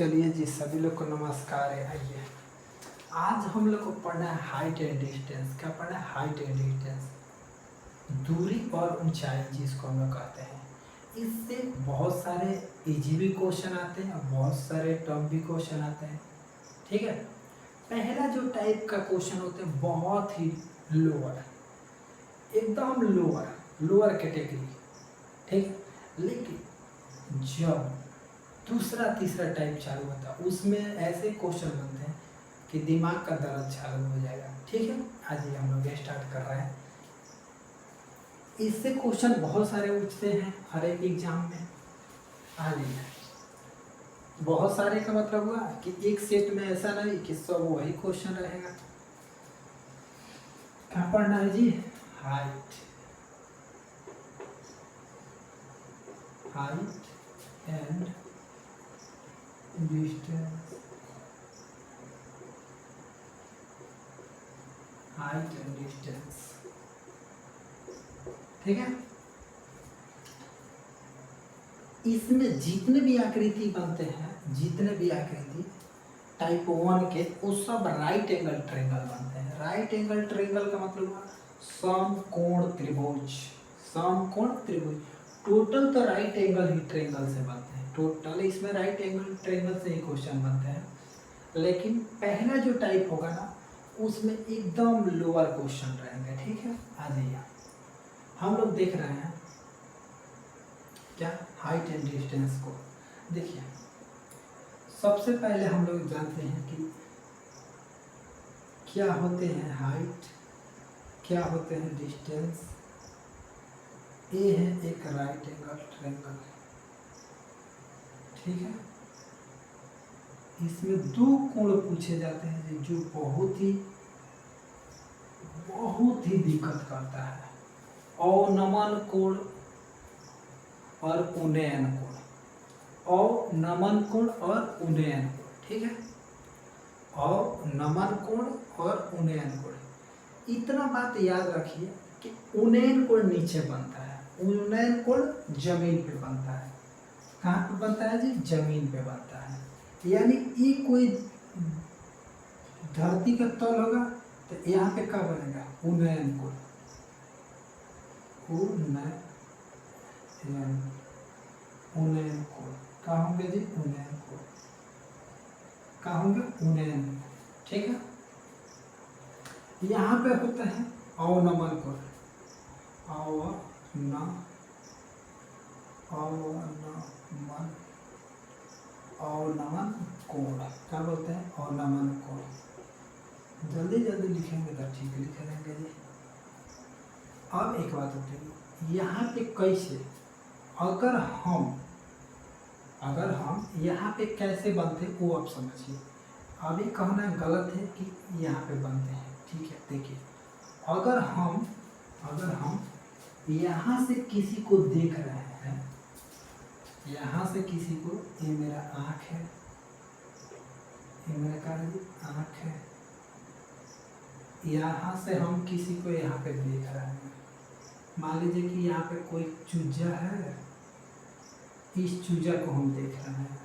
चलिए जी, सभी लोग को नमस्कार है। आइए, आज हम लोग को पढ़ना है हाइट एंड डिस्टेंस। क्या पढ़ना है? हाइट एंड डिस्टेंस, दूरी और ऊंचाई जिसको हम लोग कहते हैं। इससे बहुत सारे इजी भी क्वेश्चन आते हैं और बहुत सारे टफ भी क्वेश्चन आते हैं। ठीक है, पहला जो टाइप का क्वेश्चन होता है बहुत ही लोअर, एकदम लोअर लोअर कैटेगरी। ठीक है, लेकिन जब दूसरा तीसरा टाइप चालू होता है उसमें ऐसे क्वेश्चन बनते हैं कि दिमाग का दर्द चालू हो जाएगा। ठीक है, आज ही हम लोग स्टार्ट कर रहे हैं। इससे क्वेश्चन बहुत सारे पूछते हैं हर एक एग्जाम में। आइए, बहुत सारे का मतलब हुआ कि एक सेट में ऐसा नहीं कि सब वही क्वेश्चन रहेगा। क्या पढ़ना है जी? Height and distance, height and distance. ठीक है, इसमें जितने भी आकृति बनते हैं, जितने भी आकृति टाइप 1 के, वो सब राइट एंगल ट्रायंगल बनते हैं। राइट एंगल ट्रायंगल का मतलब हुआ समकोण त्रिभुज। समकोण त्रिभुज टोटल तो राइट एंगल ही ट्रायंगल से बनते हैं। टोटल इसमें राइट एंगल ट्रायंगल से ही क्वेश्चन बनते हैं, लेकिन पहला जो टाइप होगा ना उसमें एकदम लोअर क्वेश्चन रहेंगे। ठीक है, आ जाइए, हम लोग देख रहे हैं क्या हाइट एंड डिस्टेंस को। देखिए, सबसे पहले हम लोग जानते हैं कि क्या होते हैं हाइट, क्या होते हैं डिस्टेंस। ये है एक राइट एंगल ट्रायंगल। ठीक है, इसमें दो कोण पूछे जाते हैं जो बहुत ही दिक्कत करता है। अवनमन कोण और उन्नयन कोण, अवनमन कोण और उन्नयन कोण। ठीक है, अवनमन कोण और उन्नयन कोण। इतना बात याद रखिए कि उन्नयन कोण नीचे बनता है, उन्नयन कोण जमीन पे बनता है। कहाँ पे बनता है जी? जमीन पे बनता है। यानी ये कोई धरती का तल होगा तो यहाँ पे क्या बनेगा? उन्नयन कोण। उन्नयन कोण क्या होंगे जी? उन्नयन कोण क्या होंगे? उन्नयन। ठीक है, यहाँ पे होता है अवनमन कोण। अवनमन कोण क्या बोलते हैं? अवनमन कोण। जल्दी जल्दी लिखेंगे तो ठीक लिखे रहेंगे जी। अब एक बात होती है, यहाँ पे कैसे, अगर हम यहाँ पे कैसे बनते वो आप समझिए। अभी कहना गलत है कि यहाँ पे बनते हैं। ठीक है, देखिए, अगर हम यहाँ से किसी को देख रहे हैं, यहाँ से किसी को, ये मेरा आँख है, ये मेरा क्या है? आँख है। यहाँ से हम किसी को यहाँ पे देख रहे हैं। मान लीजिए कि यहाँ पे कोई चूजा है, इस चूजा को हम देख रहे हैं,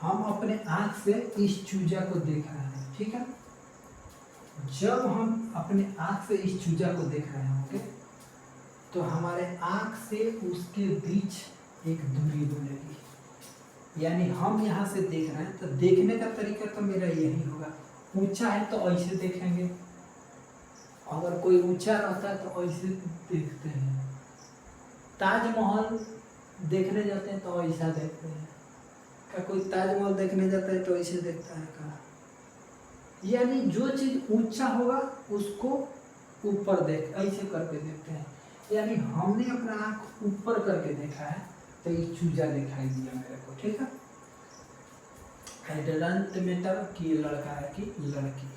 हम अपने आँख से इस चूजा को देख रहे हैं। ठीक है, जब हम अपने आँख से इस चूजा को देख रहे होंगे तो हमारे आँख से उसके बीच एक दूरी बनेगी। यानी हम यहाँ से देख रहे हैं तो देखने का तरीका तो मेरा यही होगा। ऊंचा है तो ऐसे देखेंगे, अगर कोई ऊंचा रहता है तो ऐसे देखते हैं। ताजमहल देखने जाते हैं तो ऐसा देखते हैं। क्या कोई ताजमहल देखने जाता है तो ऐसे देखता है? कहा, यानी जो चीज ऊंचा होगा उसको ऊपर देख, ऐसे करके देखते हैं। यानी हमने अपना आँख ऊपर करके देखा है तो ये चूजा दिखाई दिया मेरे को। ठीक है, डोंट मैटर कि ये लड़का है कि लड़की।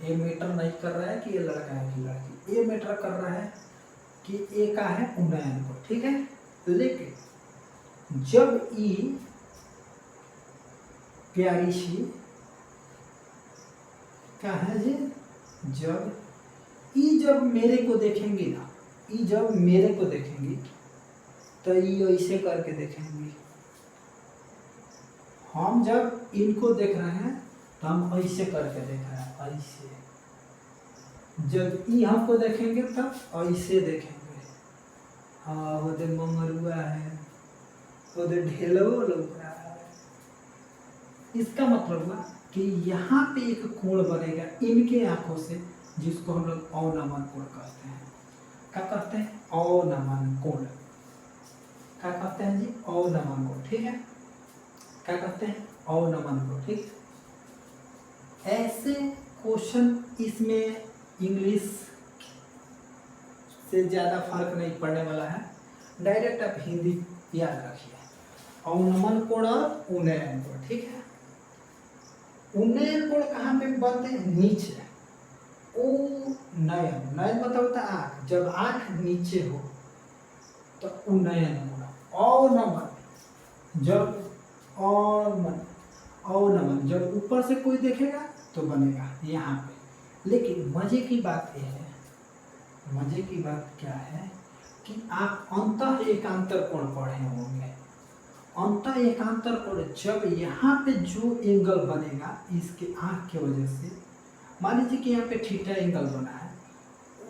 ये मैटर नहीं कर रहा है कि ये लड़का है कि लड़की, ये मैटर कर रहा है कि ये का है उन्नयन को। ठीक है, लेकिन जब ई प्यारी सी क्या है जी, जब मेरे को देखेंगे ना, जब मेरे को देखेंगी तो ये ऐसे करके देखेंगी, हम जब इनको देख रहे हैं तो हम ऐसे करके देख रहे हैं, ऐसे। जब ई हमको देखेंगे तब ऐसे देखेंगे। हाँ, वो दे मंगरुआ है, वो दे ढेलो लग रहा है। इसका मतलब हुआ कि यहाँ पे एक कोण बनेगा इनके आंखों से, जिसको हम लोग अवनमन कोण कहते हैं। क्या कहते हैं? अवनमन कोण। क्या कहते हैं जी? अवनमन कोण। ठीक है, क्या कहते हैं? अवनमन कोण। ठीक, ऐसे क्वेश्चन इसमें इंग्लिश से ज़्यादा फर्क नहीं पड़ने वाला है, डायरेक्ट आप हिंदी याद रखिए। अवनमन कोण और उन्नयन कोण। ठीक है, उन्नयन कोण कहाँ पे बनते हैं? नीचे। उन्नयन, नयन मतलब होता है आँख। जब आँख नीचे हो तो उन्नयन कोण। अवनमन जब अवनमन जब ऊपर से कोई देखेगा तो बनेगा यहाँ पे। लेकिन मजे की बात यह है, मजे की बात क्या है कि आप अंतः एकांतर कोण पढ़े होंगे। अंतः एकांतर कोण जब यहाँ पे जो एंगल बनेगा इसके आँख की वजह से, मान लीजिए कि यहाँ पे थीटा एंगल बना है,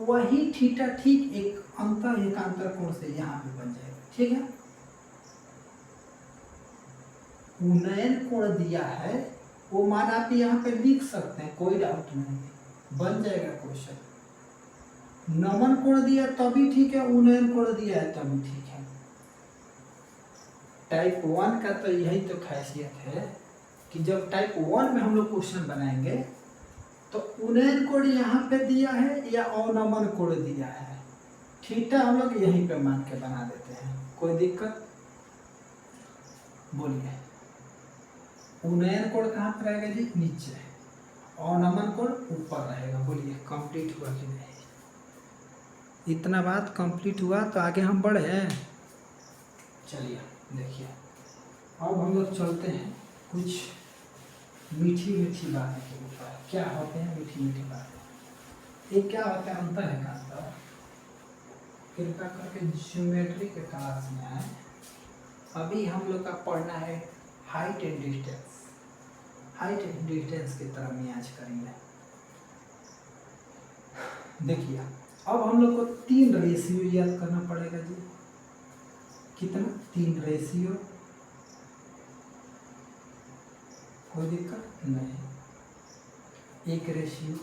वही थीटा ठीक एक अंतः एकांतर कोण से यहाँ पे बन जाएगा। ठीक है, उन्नयन कोण दिया है वो मान आप यहाँ पे लिख सकते हैं, कोई डाउट नहीं, बन जाएगा क्वेश्चन। नमन कोण दिया तभी ठीक है, उन्नयन कोण दिया है तभी ठीक है। टाइप 1 का तो यही तो खासियत है कि जब टाइप 1 में हम लोग क्वेश्चन बनाएंगे तो उन्नयन कोण यहाँ पे दिया है या अवनमन कोण दिया है, थीटा हम लोग यहीं पे मान के बना देते हैं। कोई दिक्कत? बोलिए। उन्नयन कोण कहाँ पर रहेगा जी? नीचे। अवनमन कोण ऊपर रहेगा। बोलिए, कंप्लीट हुआ कि नहीं? इतना बात कंप्लीट हुआ तो आगे हम बढ़े। चलिए देखिए, अब हम लोग चलते हैं कुछ मीठी मीठी बातें के ऊपर। क्या होते हैं मीठी मीठी बातें? एक क्या होता है? अंतर है का। कृपया करके ज्योमेट्री के क्लास में आए। अभी हम लोग का पढ़ना है height and distance. Height and distance की तरफ मियाज करेंगे। देखिए, अब हम लोग को 3 रेशियो याद करना पड़ेगा जी। कितना? 3 रेशियो। कोई दिक्कत नहीं। 1 रेशियो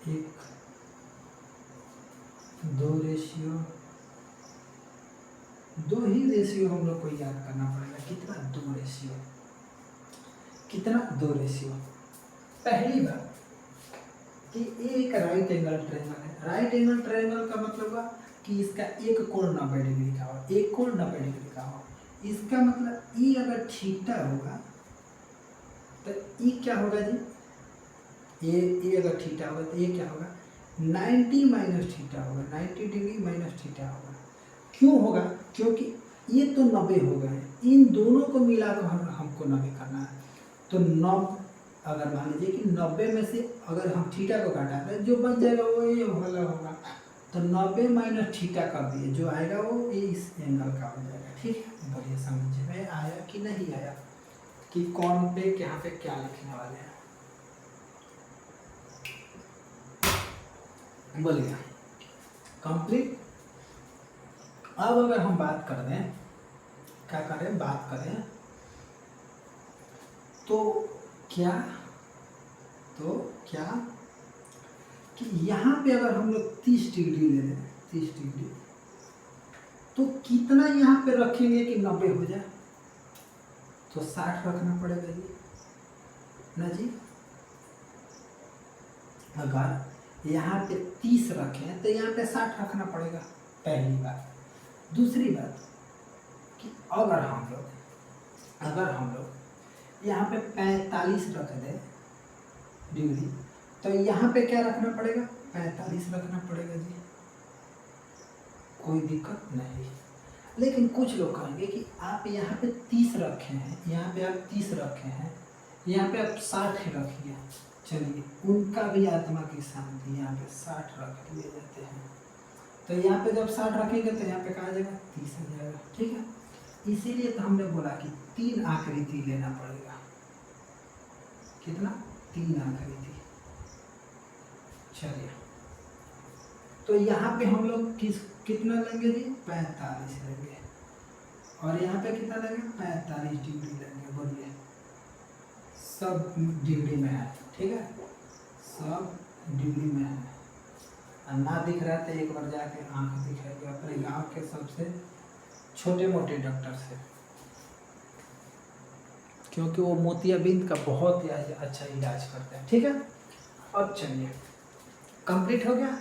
1, 2 रेशियो 2 ही रेशियो हम लोग को याद करना पड़ेगा। कितना? 2 रेशियो। कितना? 2 रेशियो। पहली बात कि एक राइट एंगल ट्रायंगल है। राइट एंगल ट्रायंगल का मतलब हुआ कि इसका एक कोण 90 डिग्री का हो, एक कोण 90 डिग्री का हो। इसका मतलब ई अगर थीटा होगा तो ई क्या होगा जी? ये अगर थीटा होगा तो ये क्या होगा? 90 माइनस थीटा होगा, 90 डिग्री माइनस थीटा होगा। क्यों होगा? क्योंकि ये तो 90 हो गए, इन दोनों को मिलाकर हमको 90 करना है। तो 9 अगर मान लीजिए कि 90 में से अगर हम थीटा को घटा दें, जो बच जाएगा वो ये वाला होगा। तो 90 माइनस थीटा कर दिए, जो आएगा वो इस एंगल का हो जाएगा। ठीक है, बोलिए समझ में आया कि नहीं आया कि कौन पे यहाँ पे क्या लिखने वाले हैं? बोलिए। कंप्लीट। अब अगर हम बात कर दें, क्या करें? बात करें तो क्या कि यहाँ पे अगर हम लोग 30 डिग्री ले लें, 30 डिग्री, तो कितना यहाँ पे रखेंगे कि 90 हो जाए? तो 60 रखना पड़ेगा जी, ना जी। अगर यहाँ पे 30 रखें तो यहाँ पे 60 रखना पड़ेगा, पहली बात। दूसरी बात कि अगर हम लोग यहाँ पे 45 रख दें डिग्री, तो यहाँ पे क्या रखना पड़ेगा? 45 रखना पड़ेगा जी। कोई दिक्कत नहीं। लेकिन कुछ लोग कहेंगे कि आप यहाँ पे 30 रखे हैं, यहाँ पे आप 30 रखे हैं, यहाँ पे आप 60 रखिए। चलिए, उनका भी आत्मा की शांति, यहाँ पे 60 रख दिए जाते हैं। तो यहाँ पे जब 60 रखेंगे तो यहाँ पे कहाँ आ जाएगा? 30 आ जाएगा। ठीक है, इसीलिए तो हमने बोला कि 3 आकृति लेना पड़ेगा। कितना? 3 आकृति। चलिए, तो यहाँ पे हम लोग कितना लेंगे जी? 45 लेंगे। और यहाँ पे कितना लेंगे? 45 डिग्री लेंगे। बोलिए, सब डिग्री में है, ठीक है, सब डिग्री में है। ना दिख रहा था एक बार जाके आंख दिखाएंगे अपने गांव के सबसे छोटे मोटे डॉक्टर से, क्योंकि वो मोतियाबिंद का बहुत ही अच्छा इलाज करते हैं। ठीक है, अब चलिए, कंप्लीट हो गया।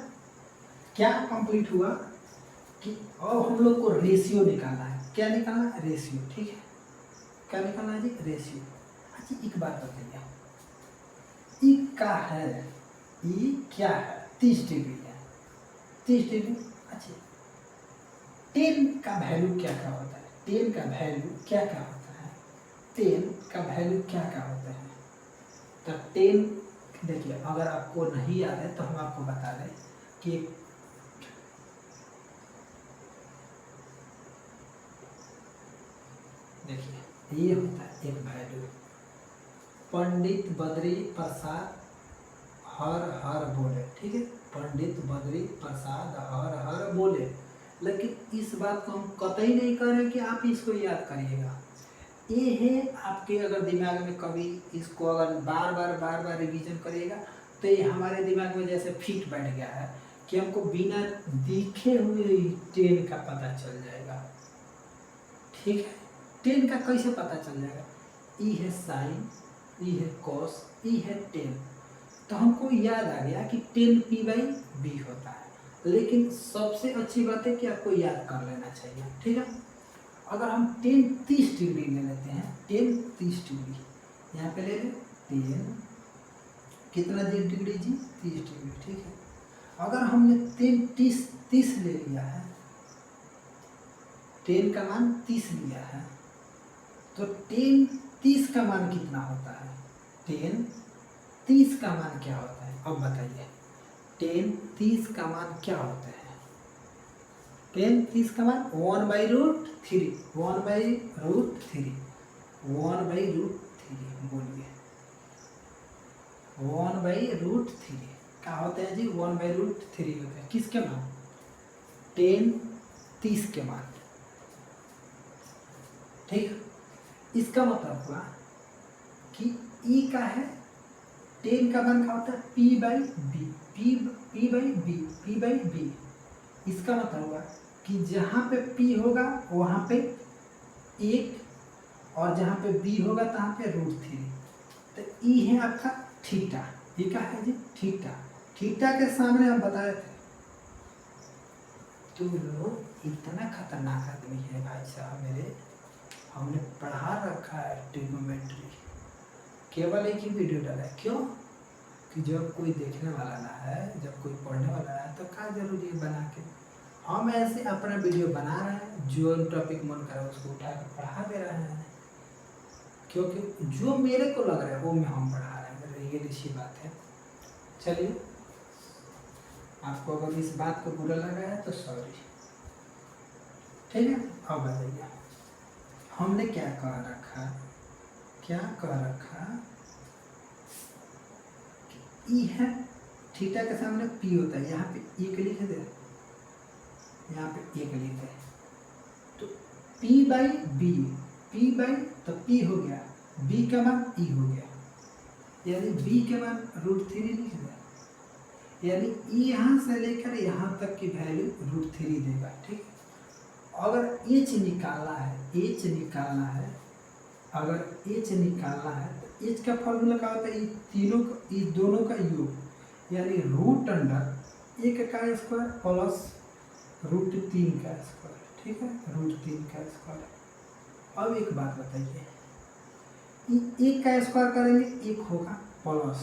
क्या कंप्लीट हुआ कि अब हम लोग को रेशियो निकालना है। क्या निकालना है? रेशियो। ठीक है, क्या निकालना है जी? रेशियो। अच्छा, एक बात बताइए, ई का है, ई क्या है? 30 डिग्री है, 30 डिग्री। अच्छा, 10 का वैल्यू क्या क्या होता है? 10 का वैल्यू क्या क्या होता है? 10 का वैल्यू क्या क्या होता है? तो 10, देखिए, अगर आपको नहीं याद है तो हम आपको बता दें कि देखिए, ये होता है एक वैल्यू। पंडित बद्री प्रसाद हर हर बोले। ठीक है, पंडित बद्री प्रसाद हर हर बोले। लेकिन इस बात को हम कतई नहीं कर रहे कि आप इसको याद करिएगा। ये है आपके अगर दिमाग में कभी इसको अगर बार बार रिवीजन करिएगा तो ये हमारे दिमाग में जैसे फिट बैठ गया है कि हमको बिना दिखे हुए ही 10 का पता चल जाएगा। ठीक है, 10 का कैसे पता चल जाएगा? ई है साइन, ई है कॉस, ई है 10। तो हमको याद आ गया कि 10p/b होता है। लेकिन सबसे अच्छी बात है कि आपको याद कर लेना चाहिए। ठीक है, अगर हम 10 30 डिग्री ले लेते हैं, 10 30 डिग्री यहाँ पे ले लें, 10 कितना डिग्री जी? 30 डिग्री। ठीक है, अगर हमने 10 30 ले लिया है, 10 का मान 30 लिया है, तो 10 30 का मान कितना होता है? 10 30 का मान क्या होता है? अब बताइए, 10 30 का मान क्या होता है? 10 30 का मान 1/√3, 1/√3, 1/√3। बोलिए, 1/√3 क्या होते हैं जी? 1/√3 होते हैं। किसके मान? 10 30 के मान। ठीक, इसका मतलब हुआ कि ई का है 10 का मान क्या होता है? p/b, p/b। इसका मतलब हुआ कि जहाँ पे p होगा वहाँ पे 1 और जहाँ पे b होगा तहाँ पे √3। तो ई है आपका थीटा। ये क्या है जी? थीटा। थीटा के सामने हम बताए थे, तो लोग इतना खतरनाक आदमी है भाई साहब मेरे, हमने पढ़ा रखा है ट्रिग्नोमेट्री, केवल एक ही वीडियो डाला है। क्यों? कि जब कोई देखने वाला ना है, जब कोई पढ़ने वाला है, तो क्या जरूरी है बना के? हम ऐसे अपना वीडियो बना रहे हैं, जो टॉपिक मन कर रहा है उसको उठा कर पढ़ा दे रहे हैं, क्योंकि जो मेरे को लग रहा है वो में हम पढ़ा रहे हैं। ये अच्छी बात है। चलिए, आपको अगर इस बात को बुरा लगा है तो सॉरी। ठीक है, अब बताइए हमने क्या कर रखा? क्या कर रखा? ई है, थीटा के सामने पी होता है, यहाँ पे 1 लिख दे, यहाँ पे 1 लिख दे, तो p/b, तो p हो गया, b का मान e हो गया, यानी b के मान √3 लिख दे, यानी e यहाँ से लेकर यहाँ तक की वैल्यू √3 देगा। ठीक, अगर h निकालना है, h निकालना है, अगर h निकालना है तो h का फॉर्मूला क्या होता है? ये दोनों का योग, यानी √1 का स्क्वायर प्लस √3 का स्क्वायर। ठीक है, √3 का स्क्वायर। अब एक बात बताइए, 1 का स्क्वायर करेंगे 1 होगा, प्लस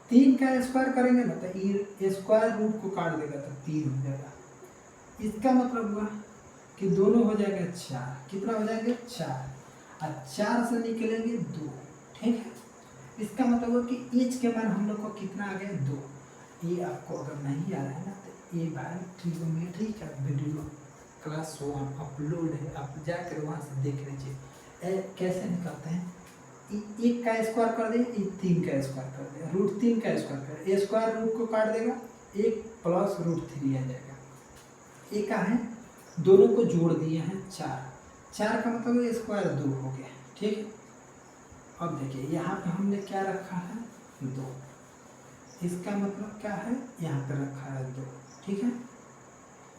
3 का स्क्वायर करेंगे ना तो ये स्क्वायर रूट को काट देगा तो 3 हो जाएगा। इसका मतलब हुआ कि दोनों हो जाएंगे 4। कितना हो जाएंगे? 4, और 4 से निकलेंगे 2। ठीक है, इसका मतलब हुआ कि h के मान हम लोग को कितना आ गया? 2। ये आपको अगर नहीं आ रहा है ना तो ये भाई ट्रिग्नोमेट्री का वीडियो क्लास 1 अपलोड है, आप जाकर वहाँ से देख लीजिए। कैसे निकालते हैं, एक का स्क्वायर कर दिया, 3 का स्क्वायर कर दिया, √3 का स्क्वायर कर, ए स्क्वायर रूट को काट देगा, 1 प्लस √3 आ जाएगा। एक का है, दोनों को जोड़ दिए हैं 4 का मतलब ए स्क्वायर 2 हो गया। ठीक है, अब देखिए यहाँ पे हमने क्या रखा है 2, इसका मतलब क्या है, यहाँ पे रखा है 2। ठीक है,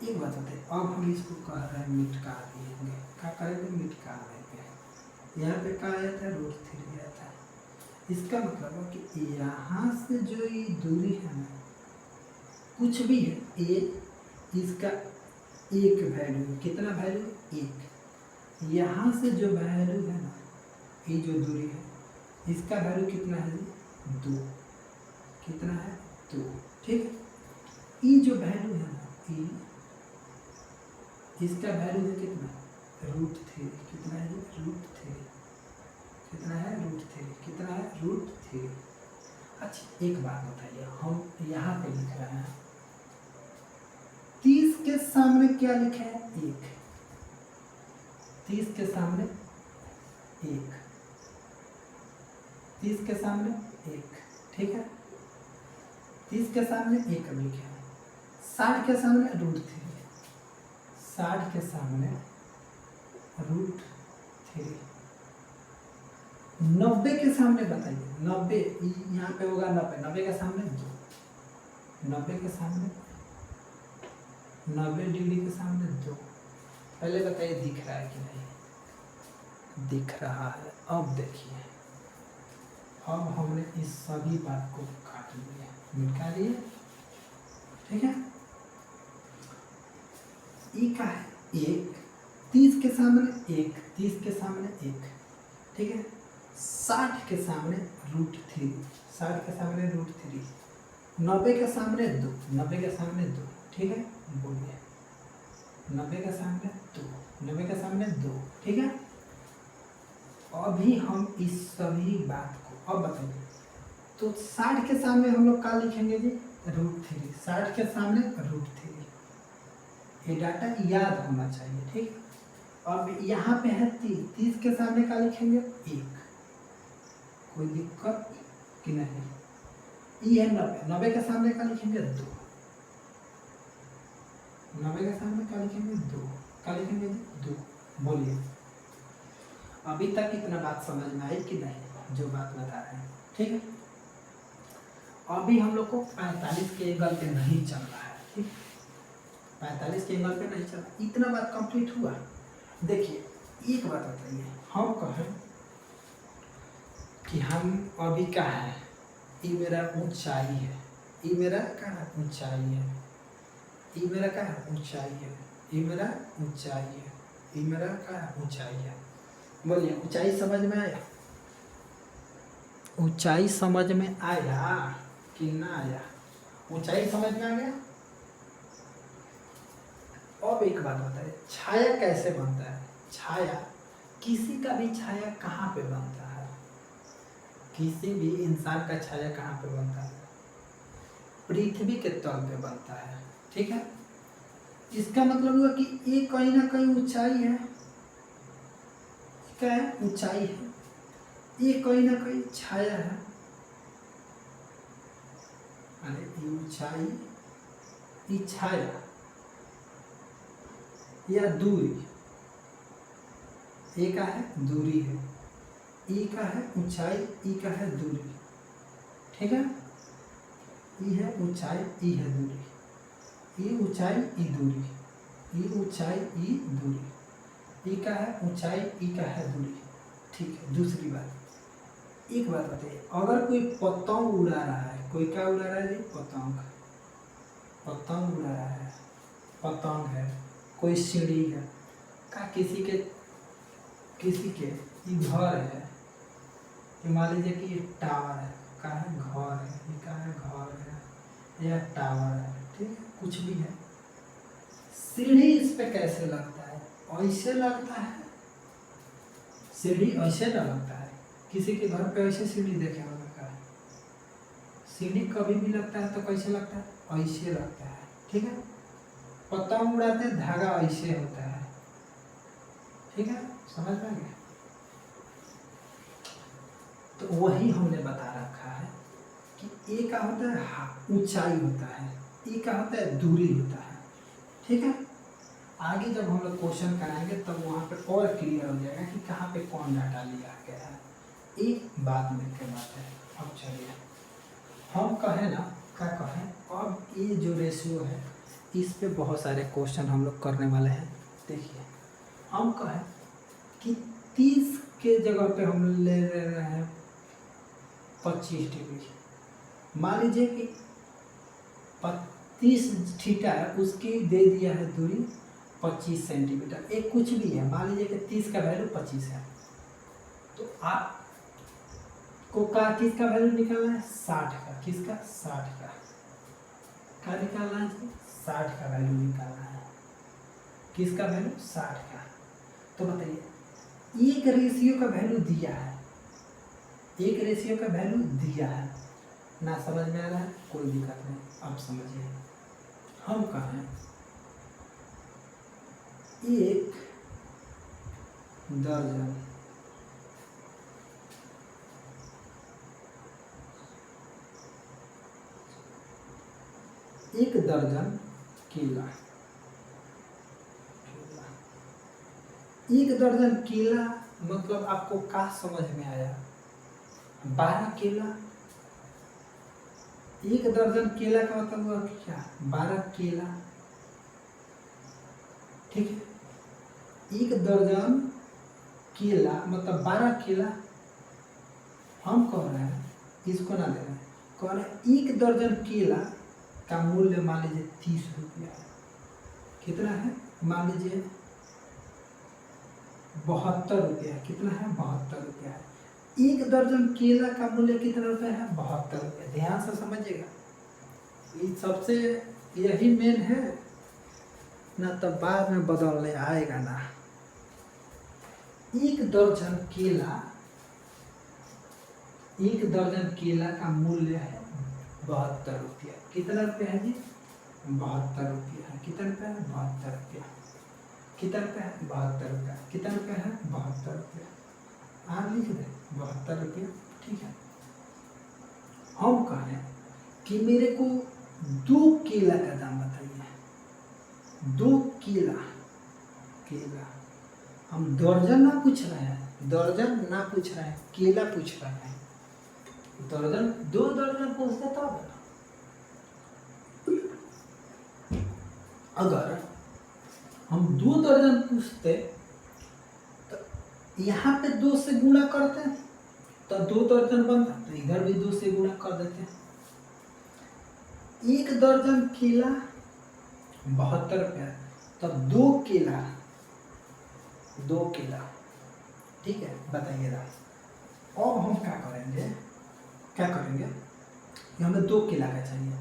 एक बात होते है, अब हम इसको कह रहे हैं मिटका देंगे, क्या करेंगे, मिटका देंगे। यहाँ पे क्या आया था, √3 आया था। इसका मतलब है कि यहाँ से जो ये दूरी है ना, कुछ भी है, ये इसका एक वैल्यू, कितना वैल्यू, 1। यहाँ से जो वैल्यू है ना, ये जो दूरी है, इसका वैल्यू कितना है, 2। कितना है, 2। ठीक है, ये जो वैल्यू है ना, ये इसका वैल्यू है कितना, √3। कितना है, √3। कितना है, √3। कितना है, √3। अच्छा एक बात बताइए, हम यहाँ पे लिख रहे हैं 30 के सामने क्या लिखे है, 1। 30 के सामने 1, 30 के सामने 1। ठीक है, 30 के सामने 1 लिखे हैं, 60 के सामने √3, 60 के सामने √3, 90 के सामने बताइए, 90 यहाँ पे होगा 90, 90 के सामने 2, 90 के सामने 90 डिग्री के सामने 2। पहले बताइए दिख रहा है कि नहीं, दिख रहा है। अब देखिए, अब हमने इस सभी बात को काट लिया, मिटा लिए। ठीक है, ई का है 1, 30 के सामने 1, 30 के सामने 1। ठीक है, 60 के सामने √3, 60 के सामने √3, 90 के सामने 2, 90 के सामने 2। ठीक है, बोलिए, 90 के सामने 2, 90 के सामने 2। ठीक है, अभी हम इस सभी बात को अब बताइए, तो 60 के सामने हम लोग क्या लिखेंगे जी, √3, 60 के सामने √3। ये डाटा याद होना चाहिए। ठीक, अब यहाँ पे है 30 के सामने क्या लिखेंगे, 1। कोई दिक्कत कि नहीं, ये है 90, 90 के सामने क्या लिखेंगे, 2। 90 के सामने क्या लिखेंगे, 2। क्या लिखेंगे, 2। बोलिए, अभी तक इतना बात समझ में आई कि नहीं, जो बात बता रहे हैं। ठीक है, अभी हम लोग को 45 के एंगल पे नहीं चल रहा है। ठीक, 45 के एंगल पे नहीं चल रहा, इतना बात कंप्लीट हुआ। देखिए एक बात बताइए, हम कहें कि हम अभी क्या है, ये मेरा ऊंचाई है, ये मेरा क्या है, ऊंचाई है, ये मेरा क्या है, ऊंचाई है, ये मेरा ऊंचाई है, ये मेरा क्या है, ऊंचाई है। बोलिए, ऊंचाई समझ में आया, ऊंचाई समझ में आया कि ना आया, ऊंचाई समझ में आ गया। अब एक बात बताइए, छाया कैसे बनता है, छाया, किसी का भी छाया कहाँ पे बनता है, किसी भी इंसान का छाया कहाँ पे बनता है, पृथ्वी के तल पे बनता है। ठीक है, इसका मतलब हुआ कि ये कहीं ना कहीं ऊंचाई है, क्या है, ऊंचाई है, ये कहीं ना कहीं छाया है। अरे ये ऊंचाई, ये छाया या दूरी, ए का है दूरी है, ई का है ऊंचाई, ई का है दूरी। ठीक है, ई है ऊंचाई, ई है दूरी, ई ऊंचाई, ई दूरी, ई ऊंचाई, ई दूरी, ई का है ऊंचाई, ई का है दूरी। ठीक है, दूसरी बात, एक बात बताइए, अगर कोई पतंग उड़ा रहा है, कोई क्या उड़ा रहा है जी, पतंग, पतंग उड़ा रहा है, पतंग है, कोई सीढ़ी है, का किसी के घर है, मान लीजिए कि ये टावर है, का है घर है, ये का है घर है या टावर है। ठीक है, कुछ भी है, सीढ़ी इस पे कैसे लगता है, ऐसे लगता है, सीढ़ी ऐसे ना लगता है, किसी के घर पे ऐसे सीढ़ी देखे होगा का, सीढ़ी कभी भी लगता है तो कैसे लगता है, ऐसे लगता है। ठीक है, पतंग उड़ाते धागा ऐसे होता है, ठीक है, समझ में गया। तो वही हमने बता रखा है कि ए का होता है ऊंचाई होता है, ई का होता है दूरी होता है, ठीक है। आगे जब हम लोग क्वेश्चन कराएंगे तब वहाँ पे और क्लियर हो जाएगा कि कहाँ पे कौन डाटा लिया गया है, एक बात में के बात है। अब चलिए हम कहें ना, क्या कहें, अब ये जो रेशियो है इस पे बहुत सारे क्वेश्चन हम लोग करने वाले हैं। देखिए हम कहें कि 30 के जगह पे हम ले रहे हैं 25 डिग्री, मान लीजिए कि 30 थीटा है, उसकी दे दिया है दूरी 25 सेंटीमीटर, एक कुछ भी है, मान लीजिए कि 30 का वैल्यू 25 है, तो आप को का किसका वैल्यू निकालना है, 60 का, किसका, 60 का, क्या निकालना है, 60 का वैल्यू निकालना है, किसका वैल्यू, 60 का। तो बताइए एक रेशियो का वैल्यू दिया है, एक रेशियो का वैल्यू दिया है ना, समझ में आ रहा है, कोई दिक्कत नहीं, अब समझिए। हम कहें एक दर्जन एक दर्जन केला, एक दर्जन केला मतलब आपको क्या समझ में आया, 12 केला, एक दर्जन केला का मतलब हुआ क्या, 12 केला, ठीक है। एक दर्जन केला मतलब 12 केला। हम कह रहे हैं, इसको ना ले रहे हैं, कह रहे हैं एक दर्जन केला का मूल्य मान लीजिए 30 रुपया है, कितना है, मान लीजिए 72 रुपया, कितना है, 72 रुपया है। एक दर्जन केला का मूल्य कितना रुपया है, 72 रुपया। ध्यान से समझिएगा, ये सबसे यही मेन है ना, तब बाद में बदलने आएगा ना। एक दर्जन केला, एक दर्जन केला का मूल्य है 72 रुपया, कितना रुपया है जी, 72 रुपया है, कितना रुपया है, 72 रुपया, कितना रुपया है, 72 रुपया, कितना रुपया है, 72 रुपया, आप लिख दे 72 रुपया, ठीक है। हम कहें कि मेरे को 2 केला का दाम बताइए, 2 केला, केला, हम दर्जन ना पूछ रहे हैं, दर्जन ना पूछ रहे हैं, केला पूछ रहे हैं, दर्जन 2 दर्जन पूछते तब ना। अगर हम 2 दर्जन पूछते तो यहाँ पे 2 से गुणा करते तो 2 दर्जन बनता, तो इधर भी 2 से गुणा कर देते। एक दर्जन केला 72 रुपया, तब 2 केला, 2 केला, ठीक है, बताइएगा। अब हम क्या करेंगे, क्या करेंगे, हमें 2 केला का चाहिए,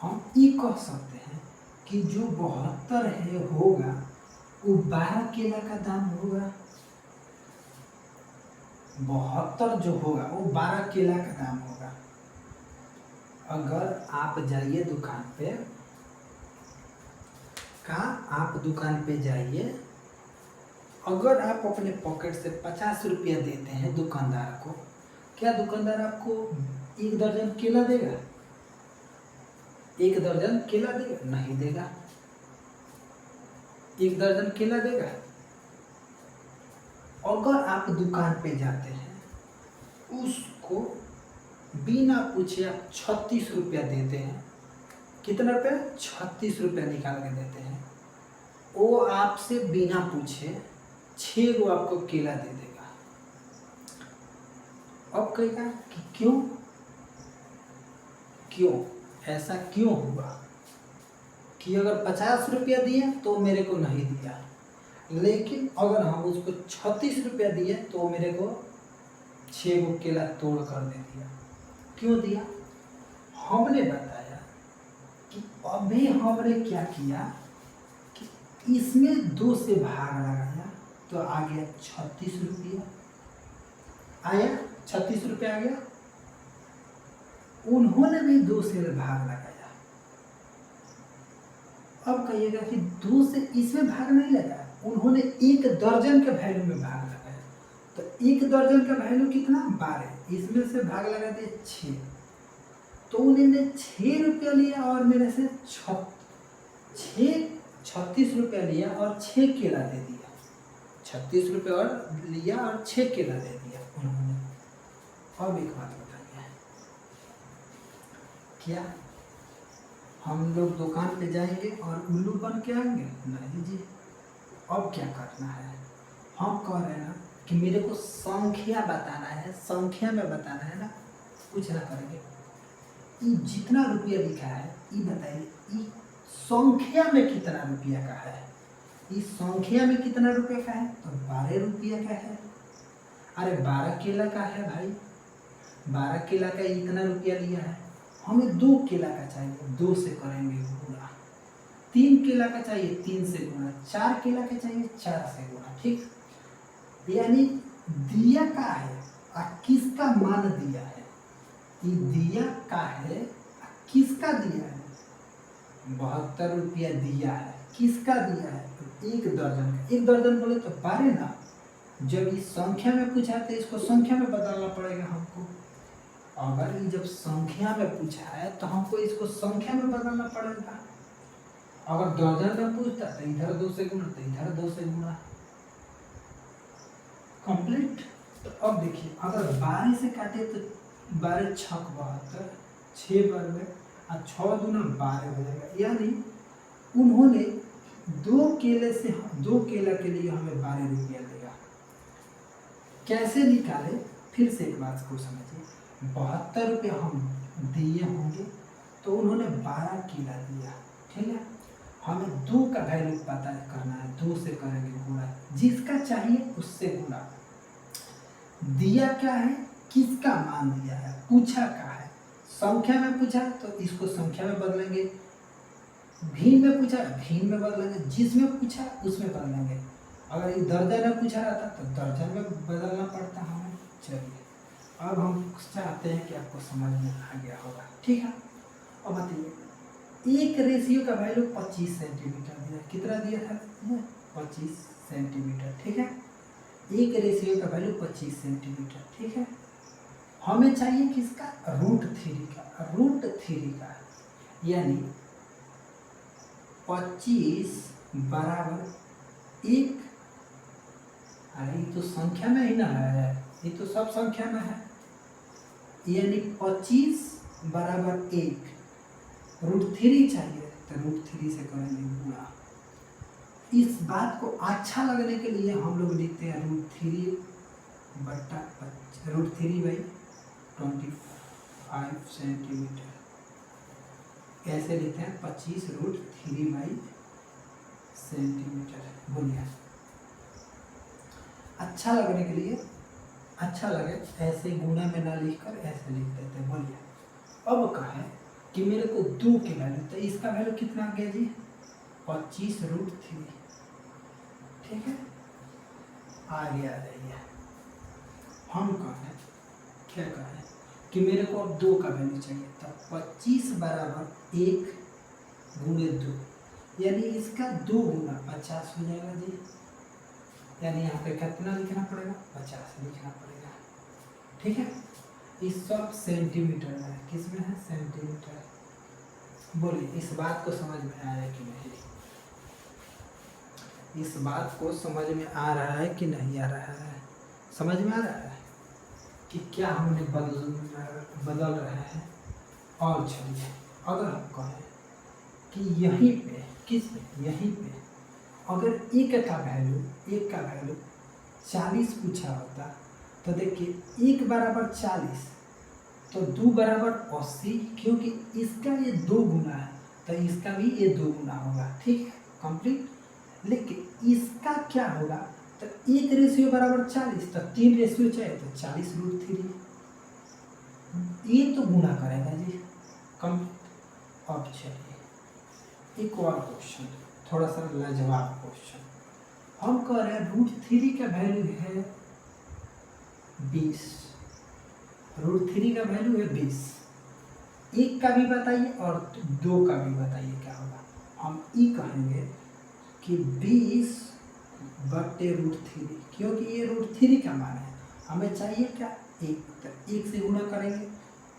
हम ये कह सकते हैं कि जो 72 है होगा वो 12 केला का दाम होगा, 72 जो होगा वो 12 केला का दाम होगा। अगर आप जाइए दुकान पे, आप दुकान पे जाइए, अगर आप अपने पॉकेट से 50 रुपया देते हैं दुकानदार को, क्या दुकानदार आपको 1 दर्जन केला देगा, 1 दर्जन केला देगा, नहीं देगा। 1 दर्जन केला देगा। अगर आप दुकान पे जाते हैं, उसको बिना पूछे आप 36 रुपया देते हैं, कितना रुपया, 36 रुपया निकाल के देते हैं, वो आपसे बिना पूछे 6 गो आपको केला दे देगा। अब कहेगा कि क्यों, क्यों ऐसा क्यों हुआ, कि अगर 50 रुपया दिए तो मेरे को नहीं दिया, लेकिन अगर हम उसको 36 रुपया दिए तो मेरे को 6 गो केला तोड़ कर दे दिया। क्यों दिया, हमने बताया कि अभी हमने क्या किया कि इसमें 2 से भाग लगाया तो आ गया 36 रुपया, आया 36 रुपया आ गया। उन्होंने भी 2 से भाग लगाया, अब कहिएगा कि 2 से इसमें भाग नहीं लगा, उन्होंने 1 दर्जन के वैल्यू में भाग लगाया। तो 1 दर्जन का वैल्यू कितना, 12, इसमें से भाग लगा दिया 6, तो उन्होंने 6 रुपया लिया और मेरे से 36 रुपया लिया और 6 केला दे दिया। 36 रुपये और लिया और 6 केला दे दिया उन्होंने। अब एक बात बताइए, क्या हम लोग दुकान पे जाएंगे और उल्लू बन के आएंगे? नहीं जी। अब क्या करना है, हम कह रहे हैं ना कि मेरे को संख्या बताना है, संख्या में बताना है ना, कुछ ना करेंगे। ये जितना रुपया लिखा है ये बताइए, ये संख्या में कितना रुपया का है? इस संख्या में कितना रुपये का है? तो 12 रुपया का है। अरे 12 केला का है भाई, 12 केला का इतना रुपया लिया है, हमें 2 केला का चाहिए, 2 से करेंगे गुणा। 3 केला का चाहिए, 3 से गुणा। 4 केला का चाहिए, 4 से गुणा। ठीक, यानी दिया का है और किसका मान दिया है? ये दिया का है, किसका दिया है? 72 रुपया दिया है। किसका दिया है? तो 1 दर्जन का। 1 दर्जन बोले तो 12 ना। जब इस संख्या में पूछा है तो इसको संख्या में बदलना पड़ेगा हमको। अगर ये जब संख्या में पूछा है तो हमको इसको संख्या में बदलना पड़ेगा। अगर दर्जन में पूछता तो इधर 2 से गुणा, तो इधर 2 से गुणा। कंप्लीट। तो अब देखिए, अगर 12 से काटे तो 12 छक 72, 6 बार में और 6 दूना 12 हो जाएगा। यानी उन्होंने 2 केले से 2 केला के लिए हमें 12 रुपया देगा। कैसे निकाले? फिर से एक बात को समझिए, 72 रुपये हम दिए होंगे तो उन्होंने 12 केला दिया। ठीक है, हमें 2 का वैल्यू पता करना है, 2 से करेंगे गुणा, जिसका चाहिए उससे गुणा। दिया क्या है, किसका मान दिया है, पूछा क्या है। संख्या में पूछा तो इसको संख्या में बदलेंगे, भीन में पूछा भीन में बदलेंगे, जिसमें पूछा उसमें बदलेंगे। अगर ये दर्जन में पूछा रहता तो दर्जन में बदलना पड़ता हमें। चलिए, अब हम चाहते हैं कि आपको समझ में आ गया होगा। ठीक है, अब बताइए, एक रेशियो का वैल्यू 25 सेंटीमीटर दिया। कितना दिया था? 25 सेंटीमीटर। ठीक है, एक रेशियो का वैल्यू 25 सेंटीमीटर। ठीक है, हमें चाहिए किसका? √3 का। √3 का यानी 25 बराबर 1। अरे ये तो संख्या में ही ना है, ये तो सब संख्या में है। यानी 25 बराबर 1, √3 चाहिए तो √3 से करेंगे गुणा। इस बात को अच्छा लगने के लिए हम लोग लिखते हैं √3 बटा √3/25 सेंटीमीटर। कैसे लिखते हैं? 25 √3 सेंटीमीटर। बोलिए, अच्छा लगने के लिए, अच्छा लगे ऐसे गुणा में ना लिखकर ऐसे लिख देते हैं। बोलिए, अब कहें कि मेरे को 2 के वैल्यू, तो इसका वैल्यू कितना आ गया जी? 25 √3। ठीक है, आगे आ जाइए। हम कहें, क्या कहें कि मेरे को अब 2 का वैल्यू चाहिए, तब 25 बराबर 1 गुणे 2, यानी इसका 2 गुना 50 हो जाएगा जी। यानी यहाँ पे कितना लिखना पड़ेगा? 50 लिखना पड़ेगा। ठीक है, इस सब सेंटीमीटर में है। किस में है? सेंटीमीटर। बोलिए, इस बात को समझ में आया कि नहीं? इस बात को समझ में आ रहा है कि नहीं आ रहा है? समझ में आ रहा है कि क्या हमने बदल रहे हैं? और चलिए, अगर हम कहें कि यहीं पे, किस पे? यहीं पे अगर 1 का वैल्यू 40 पूछा होता तो देखिए 1 बराबर 40 तो 2 बराबर 80, क्योंकि इसका ये 2 गुना है तो इसका भी ये 2 गुना होगा। ठीक है, कंप्लीट। लेकिन इसका क्या होगा? तो 1 रेशियो बराबर 40, तो 3 रेशियो चाहिए तो 40 √3, ये तो गुना करेगा जी। कंप्लीट। अब चलिए एक और क्वेश्चन, थोड़ा सा लाजवाब क्वेश्चन। हम कह रहे हैं √3 का वैल्यू है 20। √3 का वैल्यू है 20। 1 का भी बताइए और 2 का भी बताइए क्या होगा। हम ई कहेंगे कि 20/√3, क्योंकि ये √3 का मान है, हमें चाहिए क्या, एक, तो एक से गुणा करेंगे,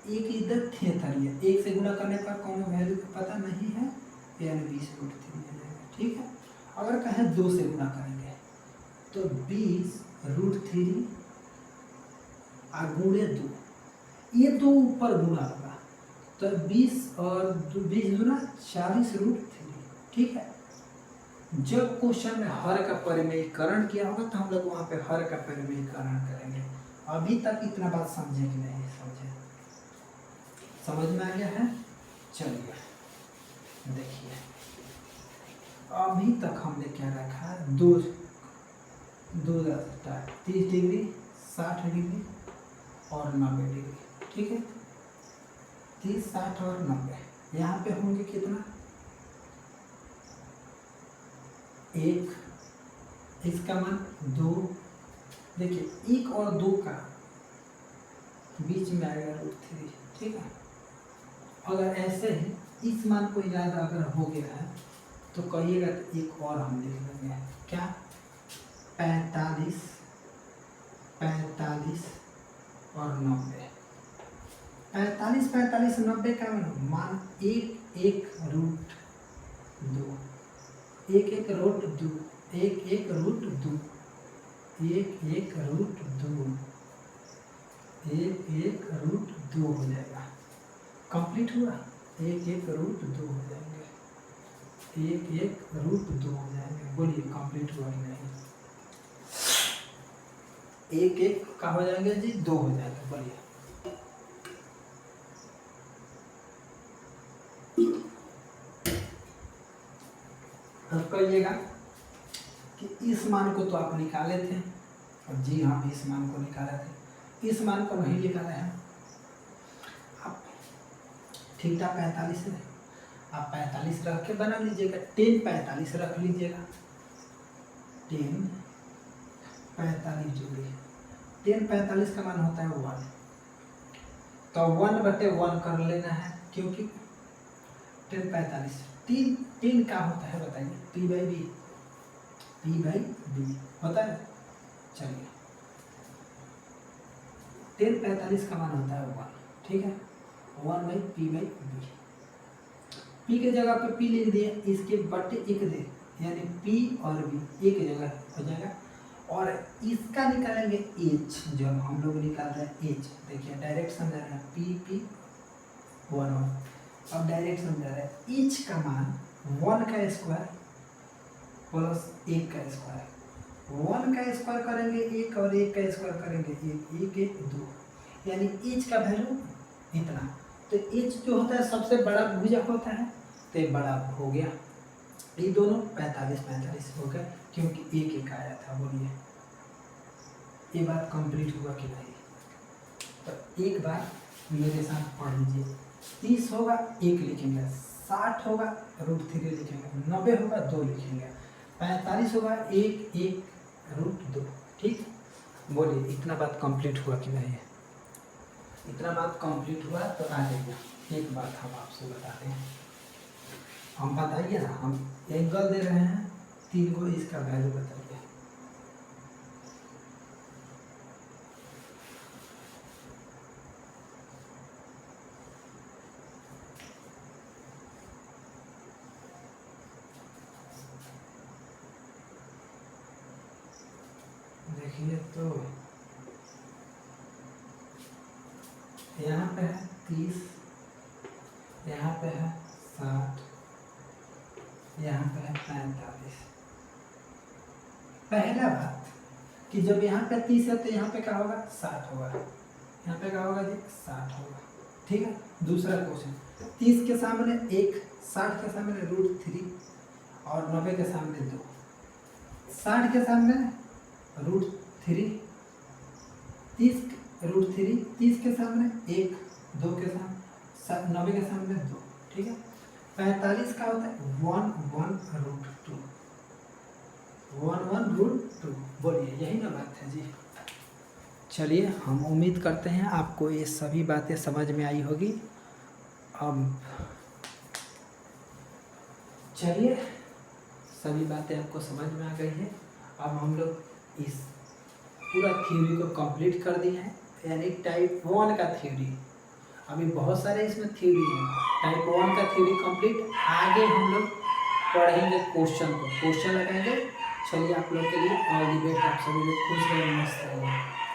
एक इधर थेथर है, एक से गुणा करने पर कौन वैल्यू पता नहीं है, यानी 20√3 आ जाएगा। ठीक है, अगर कहें 2 से गुणा करेंगे तो 20√3 गुणे 2, ये 2 ऊपर गुणा होगा तो 20 और 20 गुना 40√3। ठीक है, जब क्वेश्चन में हर का परिमेयीकरण किया होगा तो हम लोग वहाँ पे हर का परिमेयीकरण करेंगे। अभी तक इतना बात समझे कि नहीं समझे, समझ में आ गया है? चलिए देखिए, अभी तक हमने क्या रखा, 30 डिग्री, 60 डिग्री और 90 डिग्री। ठीक है, 30, 60 और 90, यहाँ पे होंगे कितना, 1, इसका मान 2, देखिए 1 और 2 का बीच में आएगा √3। ठीक है, अगर ऐसे ही इस मान को याद अगर हो गया है तो कहिएगा तो एक और हम लिख लेंगे, क्या, 45 और 90। 45, 90 का मान 1, 1 √2, 1, 1 √2, 1, 1 √2, 1, 1 √2, 1, 1 √2 हो जाएगा। कंप्लीट हुआ, 1, 1 √2 हो जाएंगे, 1, 1 √2 हो जाएंगे। बोलिए कंप्लीट हुआ कि नहीं? 1, 1 का हो जाएंगे जी, 2 हो जाएगा। बोलिए अब कहिएगा कि इस मान को तो आप निकाले थे, और जी हाँ इस मान को निकाले थे, इस मान को नहीं निकाले हैं आप। ठीक था, 45 है, आप 45 रख के बना लीजिएगा, 10 45 रख लीजिएगा, 10 45 जोड़िए, 10 45 का मान होता है 1, तो 1/1 कर लेना है, क्योंकि 10 45 3 क्या होता है बताइए, p/b होता है। चलिए 10 45 का मान होता है 1। ठीक है, 1/p/b, p के जगह पे p लिख दिए, इसके बटे 1 दे, यानी p और b एक जगह हो जाएगा। और इसका निकालेंगे h, जब हम लोग निकाल रहे हैं h, देखिए डायरेक्ट समझा रहे हैं, p 1। अब डायरेक्ट समझा रहे हैं, h का मान 1 का स्क्वायर प्लस 1 का स्क्वायर, 1 का स्क्वायर करेंगे 1 और 1 का स्क्वायर करेंगे 1, 1 1 2, यानी h का वैल्यू इतना। तो h जो होता है सबसे बड़ा भुजक होता है, तो ये बड़ा हो गया, ये दोनों 45 45 हो गए, क्योंकि 1 1 आया था। बोलिए ये बात कंप्लीट हुआ कि नहीं? तो एक बार मेरे साथ पढ़ लीजिए, 30 होगा 1 लिखेंगे, 60 होगा √3 लिखेंगे, 90 होगा 2 लिखेंगे, 45 होगा 1 1 √2। ठीक, बोलिए इतना बात कंप्लीट हुआ कि नहीं? इतना बात कंप्लीट हुआ तो आ जाइए, एक बात हम आपसे बताते हैं, हम बताइए ना, हम एंगल दे रहे हैं 3 को, इसका वैल्यू बताइए। देखिए तो यहाँ पे है 30, यहाँ पे है 60, यहाँ पे है 45। पहला बात कि जब यहाँ पे 30 है तो यहाँ पे क्या होगा, 60 होगा, यहाँ पे क्या होगा जी, 60 होगा। ठीक है, दूसरा क्वेश्चन, 30 के सामने 1, 60 के सामने √3 और 90 के सामने 2, 60 के सामने √3, 30 √3, 30 के सामने 1, 2 के सामने 90 के सामने 2। ठीक है, 45 का होता है 1 1 √2, 1 1 √2। बोलिए यही ना बात है जी? चलिए हम उम्मीद करते हैं आपको ये सभी बातें समझ में आई होगी। अब चलिए, सभी बातें आपको समझ में आ गई है। अब हम लोग इस पूरा थ्योरी को कंप्लीट कर दिए हैं, यानी टाइप 1 का थ्योरी। अभी बहुत सारे इसमें थ्योरी हैं। टाइप 1 का थ्योरी कंप्लीट। आगे हम लोग पढ़ेंगे क्वेश्चन को, क्वेश्चन लगाएंगे। चलिए, आप लोग के लिए ऑल दी बेस्ट। आप सभी लोग खुश रहिए, मस्त रहिए।